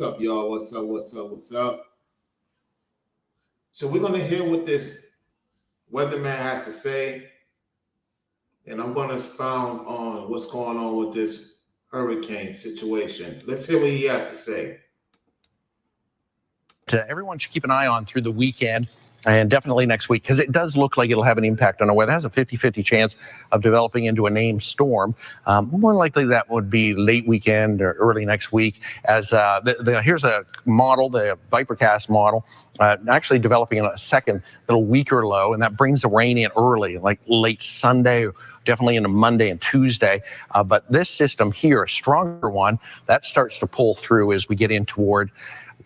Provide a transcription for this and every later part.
What's up, y'all? What's up? What's up? What's up? So we're gonna hear what this weatherman has to say, and I'm gonna expound on what's going on with this hurricane situation. Let's hear what he has to say. Everyone should keep an eye on through the weekend and definitely next week, because it does look like it'll have an impact on our weather. It has a 50-50 chance of developing into a named storm. More likely that would be late weekend or early next week. As here's a model, the Vipercast model, actually developing a second little weaker low, and that brings the rain in early, like late Sunday, definitely into Monday and Tuesday. But this system here, a stronger one, that starts to pull through as we get in toward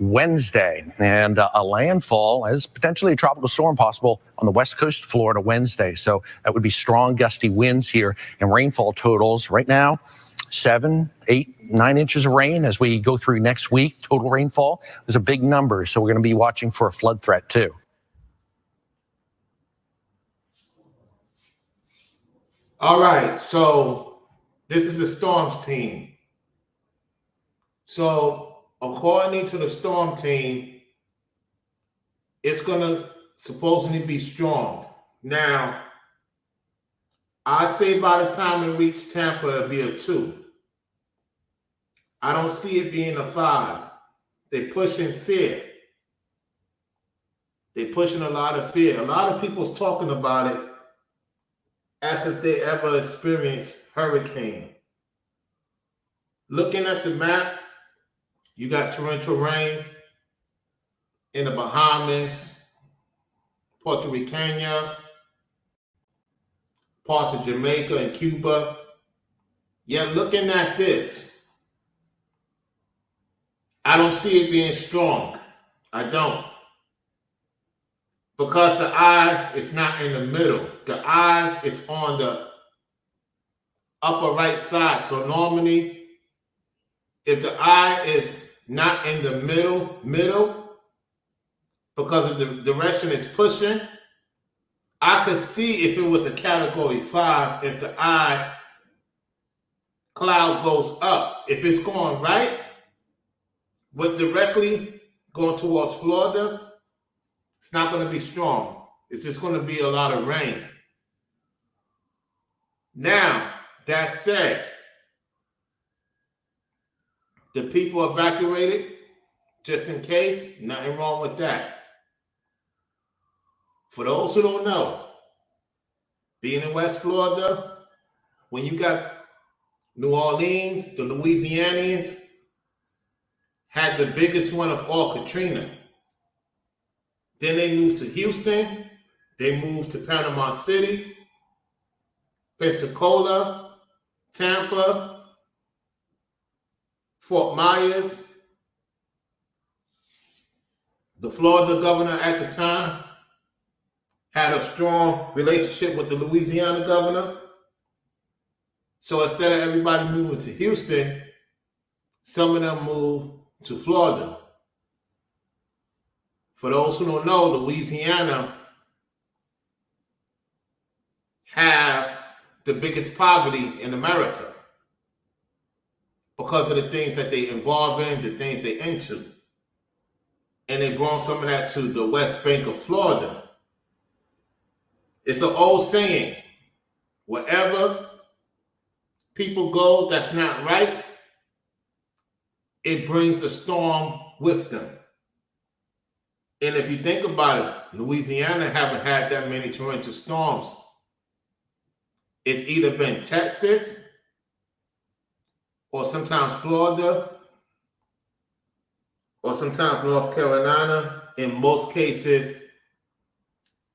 Wednesday, and a landfall as potentially a tropical storm possible on the west coast of Florida Wednesday. So that would be strong gusty winds here, and rainfall totals right now 7, 8, 9 inches of rain. As we go through next week, total rainfall is a big number, so we're going to be watching for a flood threat too. All right, so this is the storms team. So according to the storm team, it's going to supposedly be strong. Now, I say by the time it reaches Tampa, it'll be a 2. I don't see it being a 5. They're pushing fear. They're pushing a lot of fear. A lot of people's talking about it as if they ever experienced hurricane. Looking at the map, you got torrential rain in the Bahamas, Puerto Rican, parts of Jamaica and Cuba. Yet looking at this, I don't see it being strong. I don't. Because the eye is not in the middle. The eye is on the upper right side. So normally, if the eye is not in the middle, because of the direction it's pushing, I could see if it was a category 5, if the eye cloud goes up. If it's going right, but directly going towards Florida, it's not going to be strong. It's just going to be a lot of rain. Now, that said, the people evacuated, just in case, nothing wrong with that. For those who don't know, being in West Florida, when you got New Orleans, the Louisianians had the biggest one of all, Katrina. Then they moved to Houston, they moved to Panama City, Pensacola, Tampa, Fort Myers. The Florida governor at the time had a strong relationship with the Louisiana governor. So instead of everybody moving to Houston, some of them moved to Florida. For those who don't know, Louisiana have the biggest poverty in America because of the things that they involve in, the things they into. And they brought some of that to the West Bank of Florida. It's an old saying, wherever people go that's not right, it brings the storm with them. And if you think about it, Louisiana haven't had that many torrential storms. It's either been Texas or sometimes Florida or sometimes North Carolina, in most cases,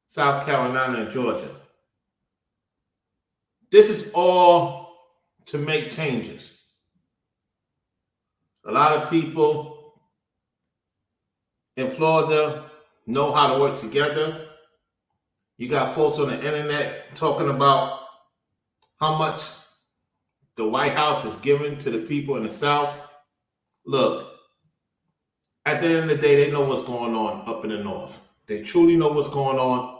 South Carolina and Georgia. This is all to make changes. A lot of people in Florida know how to work together. You got folks on the internet talking about how much the White House is giving to the people in the South. Look, at the end of the day, they know what's going on up in the North. They truly know what's going on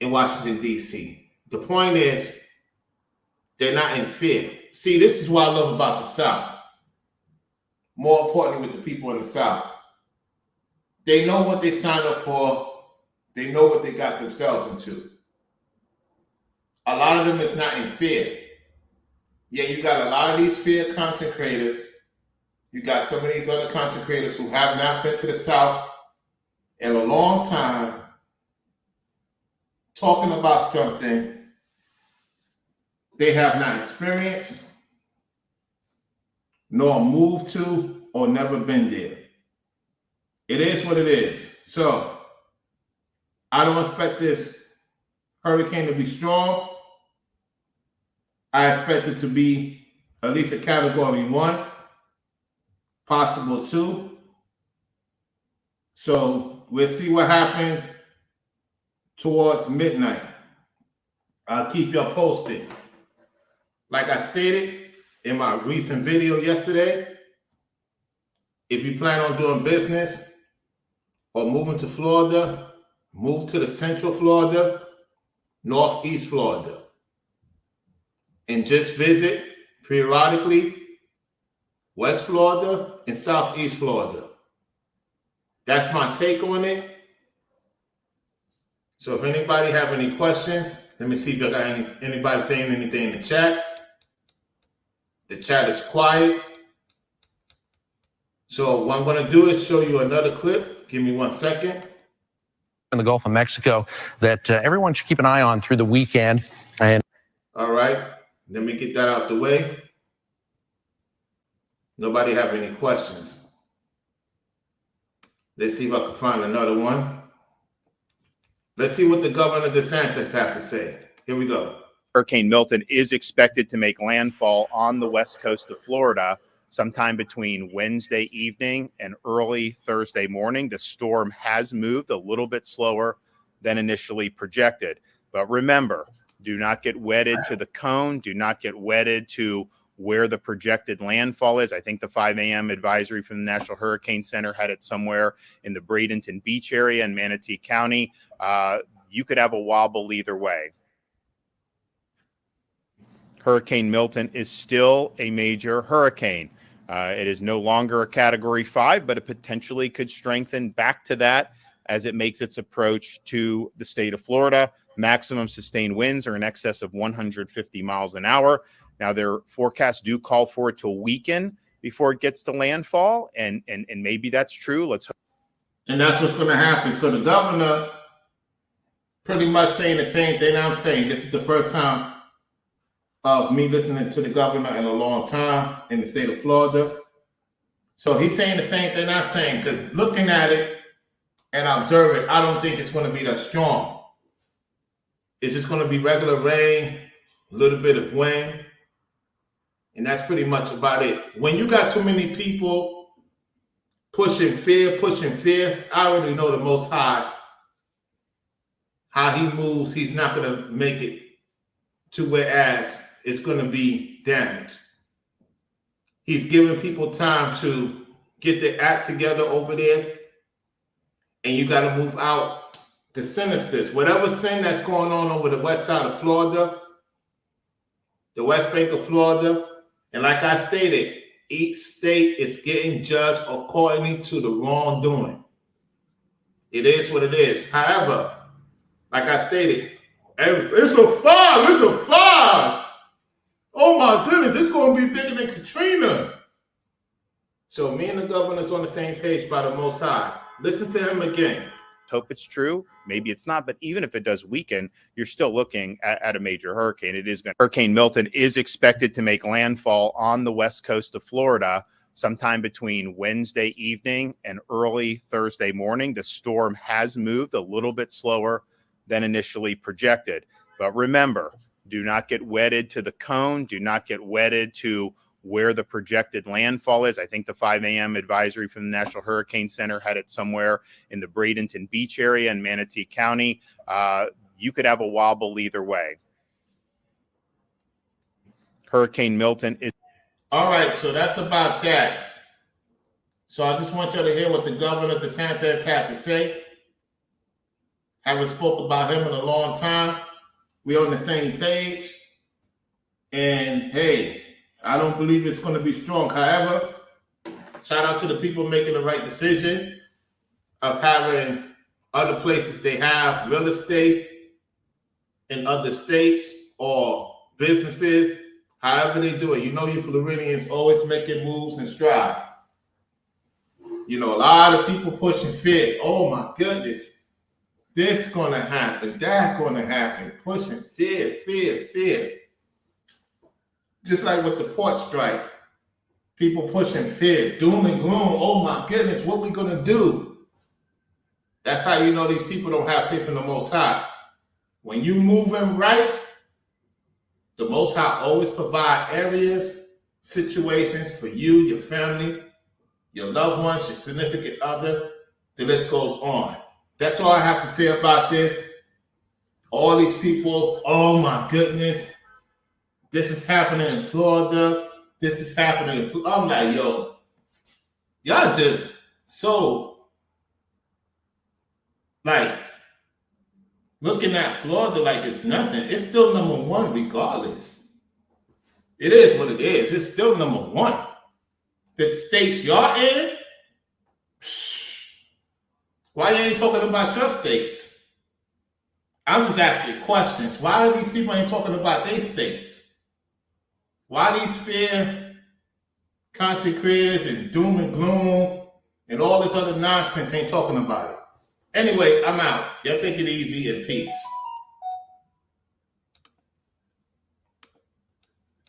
in Washington, D.C. The point is, they're not in fear. See, this is what I love about the South. more importantly with the people in the South. They know what they signed up for. They know what they got themselves into. A lot of them is not in fear. Yeah, you got a lot of these fear content creators. You got some of these other content creators who have not been to the South in a long time talking about something they have not experienced, nor moved to, or never been there. It is what it is. So, I don't expect this hurricane to be strong. I expect it to be at least a category 1, possible 2. So, we'll see what happens towards midnight. I'll keep y'all posted. Like I stated in my recent video yesterday, if you plan on doing business or moving to Florida, move to the Central Florida, Northeast Florida, and just visit periodically West Florida and Southeast Florida. That's my take on it. So if anybody have any questions, let me see if I got anybody saying anything in the chat. The chat is quiet. So what I'm going to do is show you another clip. Give me 1 second. In the Gulf of Mexico that everyone should keep an eye on through the weekend. And all right, let me get that out the way. Nobody have any questions? Let's see if I can find another one. Let's see what the Governor DeSantis have to say. Here we go. Hurricane Milton is expected to make landfall on the west coast of Florida sometime between Wednesday evening and early Thursday morning. The storm has moved a little bit slower than initially projected. But remember, do not get wedded to the cone. Do not get wedded to where the projected landfall is. I think the 5 a.m. advisory from the National Hurricane Center had it somewhere in the Bradenton Beach area in Manatee County. You could have a wobble either way. Hurricane Milton is still a major hurricane. It is no longer a Category 5, but it potentially could strengthen back to that as it makes its approach to the state of Florida. Maximum sustained winds are in excess of 150 miles an hour. Now, their forecasts do call for it to weaken before it gets to landfall, and maybe that's true. Let's hope. And that's what's going to happen. So the governor pretty much saying the same thing I'm saying. This is the first time of me listening to the governor in a long time in the state of Florida. So he's saying the same thing I'm saying, because looking at it and observing, I don't think it's going to be that strong. It's just going to be regular rain, a little bit of wind, and that's pretty much about it. When you got too many people pushing fear, I already know the Most High, how he moves, he's not going to make it to whereas it's going to be damaged. He's giving people time to get their act together over there, and you got to move out the sinisters. Whatever sin that's going on over the west side of Florida, the West Bank of Florida, and like I stated, each state is getting judged according to the wrongdoing. It is what it is. However, like I stated, it's a 5. It's a 5. Oh my goodness, it's going to be bigger than Katrina. So me and the governor's on the same page by the Most High. Listen to him again. Hope it's true. Maybe it's not, but even if it does weaken, you're still looking at a major hurricane. Hurricane Milton is expected to make landfall on the west coast of Florida sometime between Wednesday evening and early Thursday morning. The storm has moved a little bit slower than initially projected. But remember, do not get wedded to the cone. Do not get wedded to where the projected landfall is. I think the 5 a.m. advisory from the National Hurricane Center had it somewhere in the Bradenton Beach area in Manatee County. You could have a wobble either way. Hurricane Milton is. All right, so that's about that. So I just want you to hear what the Governor DeSantis had to say. Haven't spoke about him in a long time. We're on the same page. And hey, I don't believe it's going to be strong. However, Shout out to the people making the right decision of having other places they have real estate in other states or businesses, however they do it. You know, you Floridians always making moves and strides. You know, a lot of people pushing fear. Oh my goodness, this gonna happen, that gonna happen, pushing fear, fear, fear. Just like with the port strike, people pushing fear, doom and gloom. Oh my goodness, what we gonna do? That's how you know these people don't have faith in the Most High. When you moving right, the Most High always provide areas, situations for you, your family, your loved ones, your significant other. The list goes on. That's all I have to say about this. All these people, oh my goodness, this is happening in Florida. This is happening in Florida. I'm like, yo, y'all just so, like, looking at Florida like it's nothing. It's still number one regardless. It is what it is. It's still number one. The states y'all in, why you ain't talking about your states? I'm just asking questions. Why are these people ain't talking about their states? Why these fear content creators and doom and gloom and all this other nonsense ain't talking about it? Anyway, I'm out. Y'all take it easy and peace.